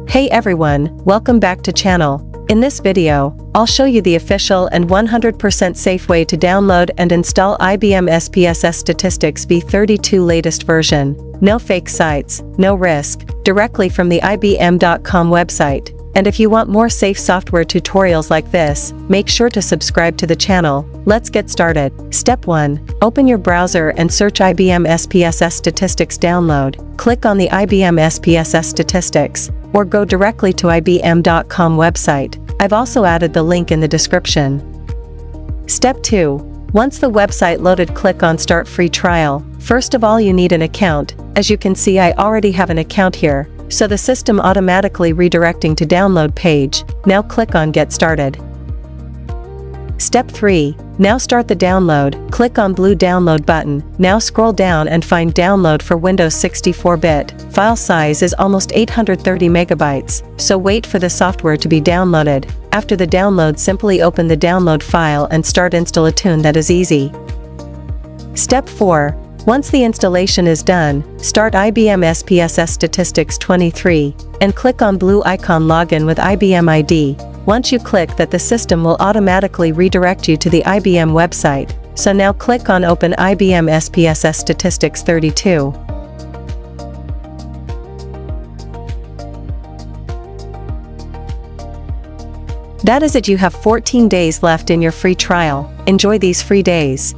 Hey everyone, welcome back to channel. In this video, I'll show you the official and 100% safe way to download and install IBM SPSS Statistics v32 latest version. No fake sites, no risk, directly from the IBM.com website. And if you want more safe software tutorials like this, make sure to subscribe to the channel. Let's get started. Step 1. Open your browser and search IBM SPSS Statistics download. Click on the IBM SPSS Statistics, or go directly to IBM.com website. I've also added the link in the description. Step 2. Once the website loaded, click on Start Free Trial. First of all, you need an account. As you can see, I already have an account here, so the system automatically redirecting to download page. Now click on Get Started. Step 3. Now start the download. Click on blue download button. Now scroll down and find download for Windows 64-bit. File size is almost 830 megabytes, so wait for the software to be downloaded. After the download, simply open the download file and start install a tune. That is easy. Step 4. Once the installation is done, start IBM SPSS Statistics 23, and click on blue icon Login with IBM ID. Once you click that, the system will automatically redirect you to the IBM website. So now click on Open IBM SPSS Statistics 32. That is it. You have 14 days left in your free trial. Enjoy these free days.